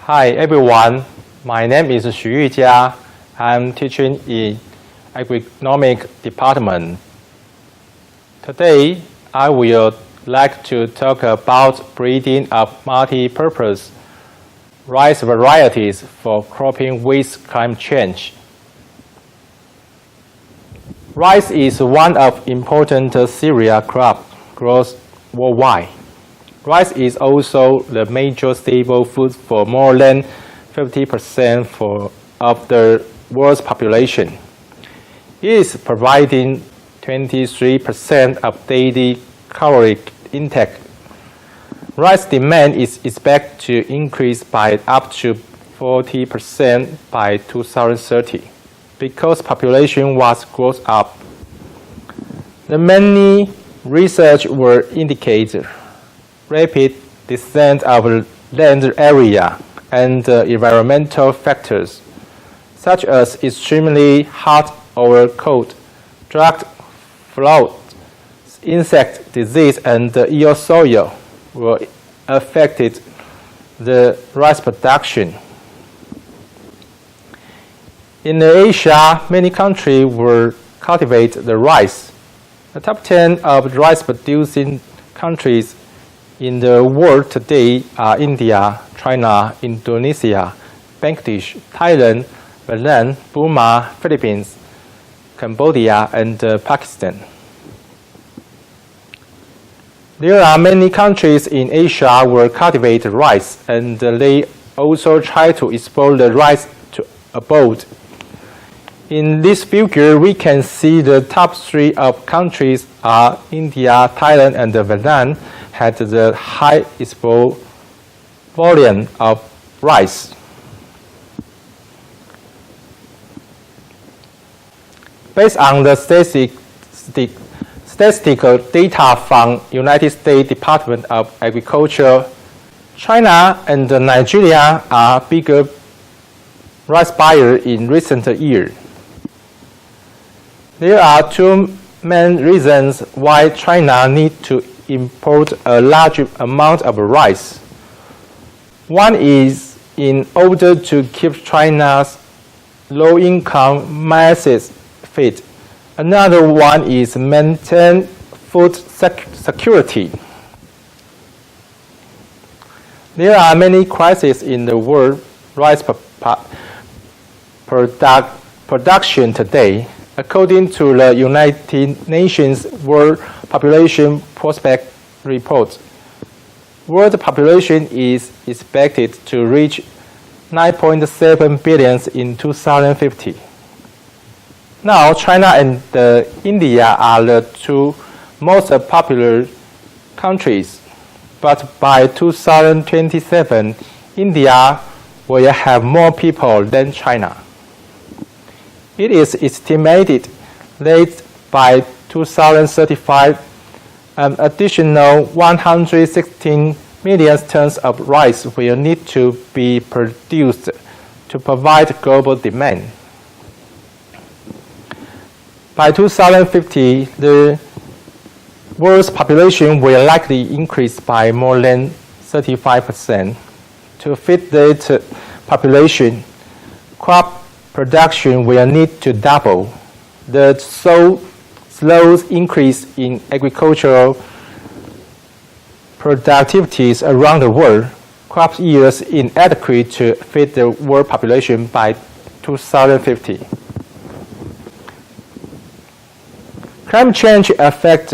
Hi everyone, my name is Emi农藝系許育嘉. I'm teaching in agronomic department. Today, I will like to talk about breeding of multi-purpose rice varieties for cropping with climate change. Rice is one of important cereal crop growth worldwide. Rice is also the major staple food for more than 50% of the world's population. It is providing 23% of daily caloric intake. Rice demand is expected to increase by up to 40% by 2030 because population was grows up. The many research will indicate rapid descent of land area and environmental factors, such as extremely hot or cold, drought, flood, insect disease, and ill soil will affect the rice production. In Asia, many countries will cultivate the rice. The top 10 of rice-producing countries in the world today are India, China, Indonesia, Bangladesh, Thailand, Vietnam, Burma, Philippines, Cambodia, and Pakistan. There are many countries in Asia who cultivate rice, and they also try to export the rice to abroad. In this figure, we can see the top 3 of countries are India, Thailand, and Vietnam had the high export volume of rice. Based on the statistical data from United States Department of Agriculture, China and Nigeria are bigger rice buyers in recent years. There are 2 main reasons why China needs to import a large amount of rice. One is in order to keep China's low-income masses fed. Another one is maintain food security. There are many crises in the world rice production today. According to the United Nations World Population Prospect Report, world population is expected to reach 9.7 billion in 2050. Now, China and India are the 2 most popular countries, but by 2027, India will have more people than China. It is estimated that by 2035, an additional 116 million tons of rice will need to be produced to provide global demand. By 2050, the world's population will likely increase by more than 35%. To fit that population, crop production will need to double. The slow increase in agricultural productivities around the world, crop yields inadequate to feed the world population by 2050. Climate change affects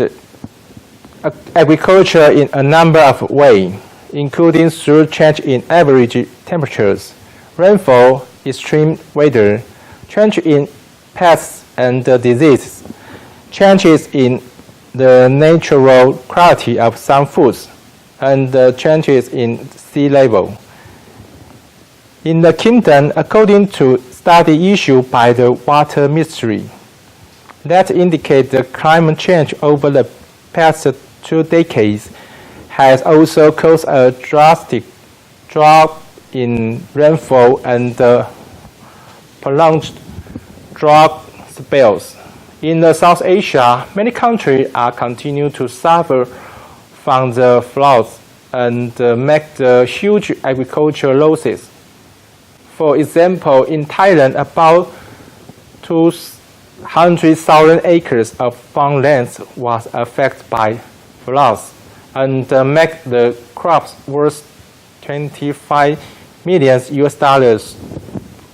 agriculture in a number of ways, including through change in average temperatures, rainfall, extreme weather, change in pests and diseases, changes in the natural quality of some foods, and changes in sea level. In the kingdom, according to study issued by the Water Ministry, that indicate the climate change over the past 2 decades has also caused a drastic drop in rainfall and prolonged drought spells. In South Asia, many countries are continue to suffer from the floods and make the huge agricultural losses. For example, in Thailand, about 200,000 acres of farmland was affected by floods and make the crops worth $25 million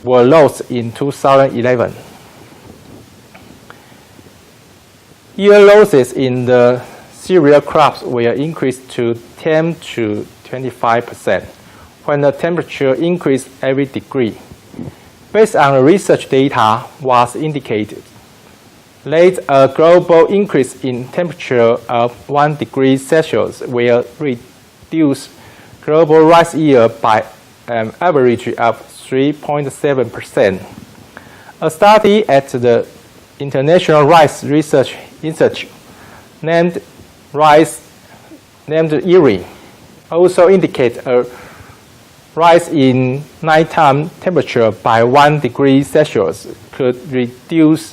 were lost in 2011. Year losses in the cereal crops will increase to 10 to 25% when the temperature increased every degree. Based on research data was indicated that a global increase in temperature of 1 degree Celsius will reduce global rice yield by an average of 3.7%. A study at the International Rice Research Institute named ERI also indicates a rise in nighttime temperature by 1 degree Celsius could reduce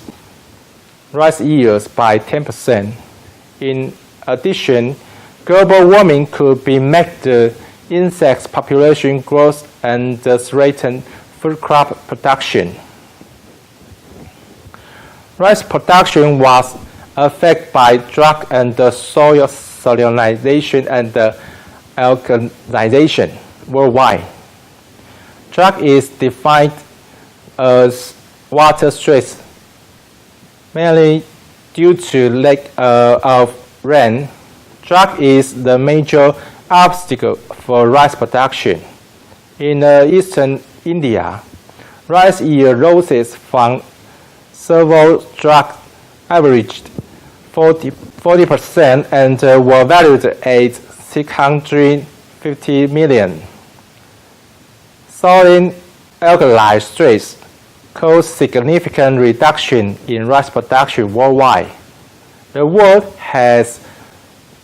rice yields by 10%. In addition, global warming could be make the insect population growth and threaten food crop production. Rice production was affected by drought and soil salinization and alkalization worldwide. Drought is defined as water stress, mainly due to lack of rain. Drought is the major obstacle for rice production. In eastern India, rice yield losses from several droughts averaged 40% and were valued at $650 million. Soil alkali stress caused significant reduction in rice production worldwide. The world has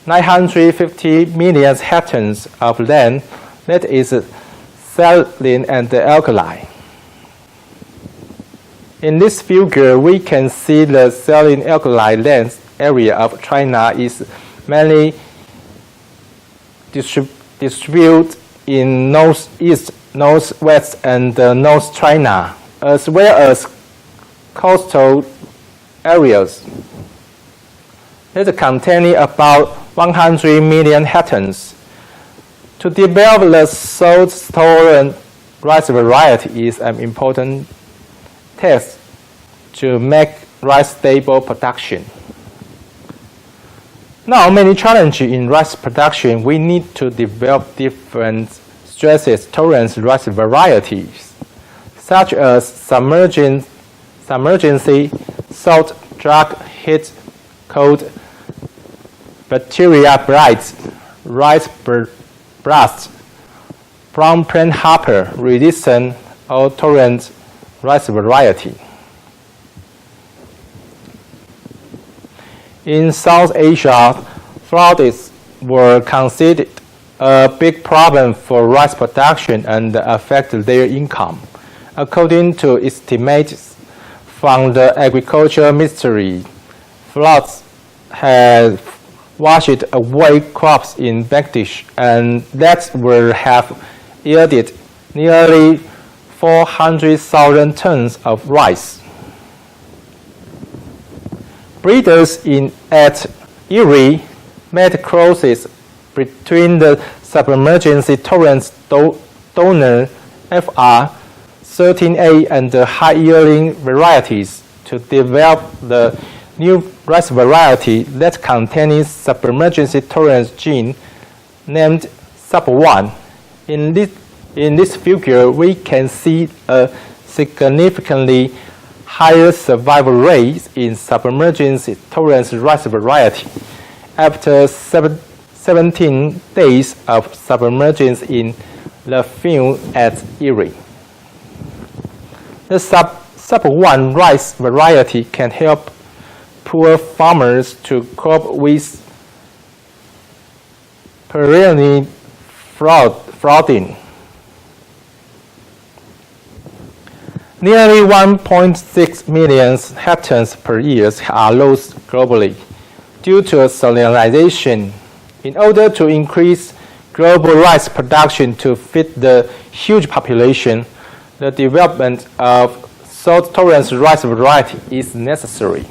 950 million hectares of land that is saline and alkali. In this figure, we can see the saline alkali land area of China is mainly distributed in northeast, northwest, and North China, as well as coastal areas that contain about 100 million hectares. To develop the salt-tolerant rice variety is an important task to make rice stable production. Now, many challenges in rice production, we need to develop different stress-tolerant rice varieties, such as submergency, salt, drought, heat, cold, bacteria blight, rice blast, brown plant hopper, resistant or tolerant rice variety. In South Asia, floods were considered a big problem for rice production and affected their income. According to estimates from the Agriculture Ministry, floods had washed away crops in Bangladesh, and that will have yielded nearly 400,000 tons of rice. Breeders at ERI made crosses between the submergency tolerant donor FR13A and the high-yielding varieties to develop the new rice variety that contains submergency tolerance gene named SUB1. In this figure, we can see a significantly higher survival rate in submergency tolerance rice variety after 17 days of submergence in the field at ERI. The SUB1 rice variety can help poor farmers to cope with perennial flooding. Nearly 1.6 million hectares per year are lost globally due to salinization. In order to increase global rice production to feed the huge population, the development of salt-tolerant rice variety is necessary.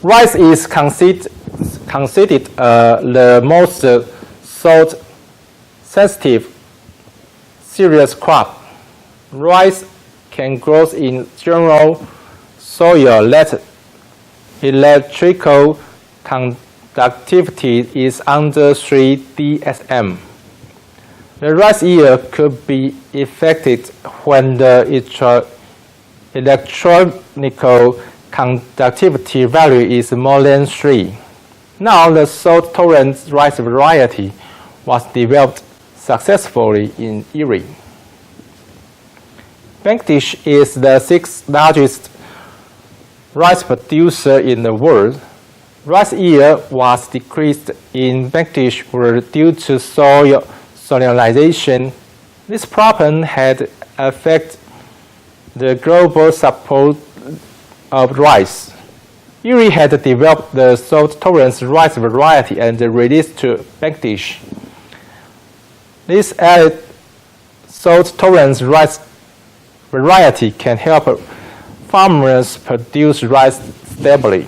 Rice is considered the most salt-sensitive cereal crop. Rice can grow in general soil that electrical conductivity is under 3 dsm. The rice yield could be affected when the electronical conductivity value is more than 3. Now the salt-tolerant rice variety was developed successfully in Erie. Bangladesh is the 6th largest rice producer in the world. Rice yield was decreased in Bangladesh due to soil salinization. This problem had affected the global supply of rice. Erie had developed the salt-tolerant rice variety and released to Bangladesh. This added salt-tolerant rice variety can help farmers produce rice stably.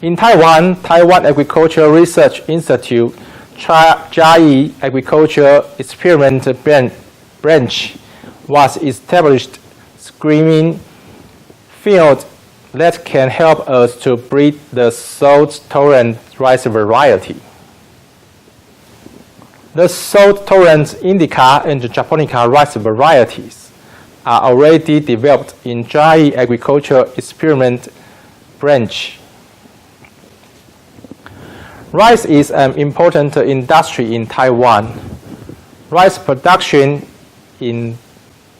In Taiwan, Taiwan Agricultural Research Institute Chiayi Agriculture Experiment Branch was established, screening field that can help us to breed the salt-tolerant rice variety. The salt-tolerant Indica and Japonica rice varieties are already developed in Chiayi Agriculture Experiment Branch. Rice is an important industry in Taiwan. Rice production in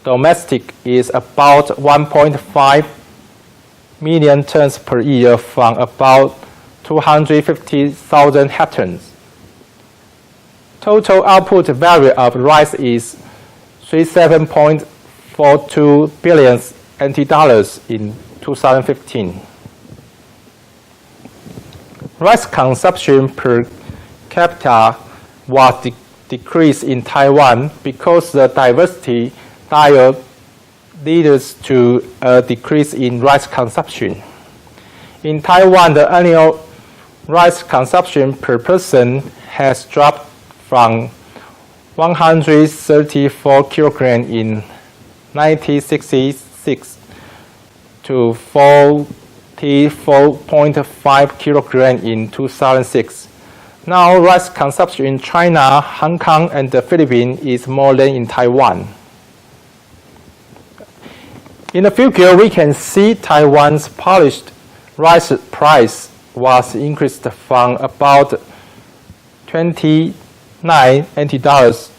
domestic is about 1.5 million tons per year from about 250,000 hectares. Total output value of rice is 37.42 billion NT dollars in 2015. Rice consumption per capita was decreased in Taiwan because the diversity diet leads to a decrease in rice consumption. In Taiwan, the annual rice consumption per person has dropped from 134 kilograms in 1966 to 44.5 kilograms in 2006. Now, rice consumption in China, Hong Kong, and the Philippines is more than in Taiwan. In the future, we can see Taiwan's polished rice price was increased from about 29 NT dollars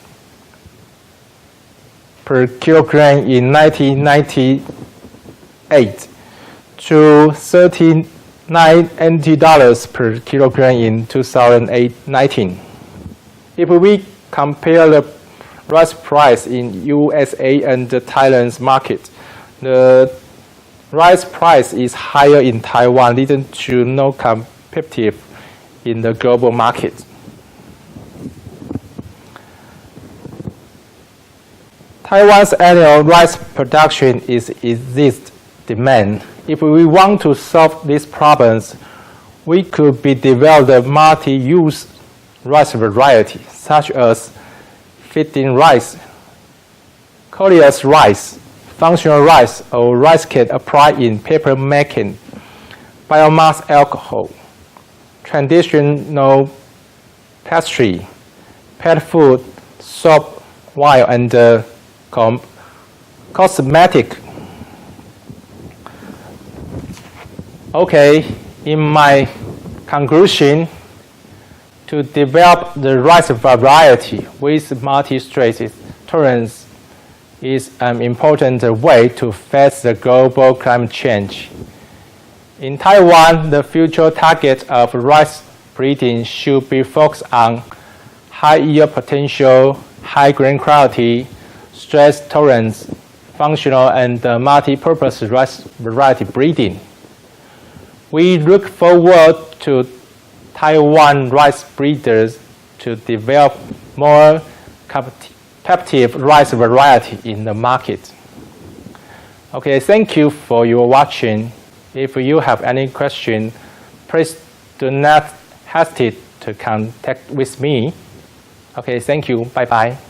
per kilogram in 1998 to 39 NT dollars per kilogram in 2019. If we compare the rice price in USA and Thailand's market, the rice price is higher in Taiwan, leading to no competitive in the global market. Taiwan's annual rice production exceeds demand. If we want to solve these problems, we could develop a multi-use rice variety, such as feeding rice, Colliers rice, functional rice, or rice can apply in paper making, biomass alcohol, traditional pastry, pet food, soap, wine, and cosmetic. Okay, in my conclusion, to develop the rice variety with multi-stress tolerance is an important way to face the global climate change. In Taiwan, the future target of rice breeding should be focused on high yield potential, high grain quality, stress tolerance, functional and multi-purpose rice variety breeding. We look forward to Taiwan rice breeders to to develop more competitive rice variety in the market. Okay, thank you for your watching. If you have any question, please do not hesitate to contact with me. Okay, thank you. Bye-bye.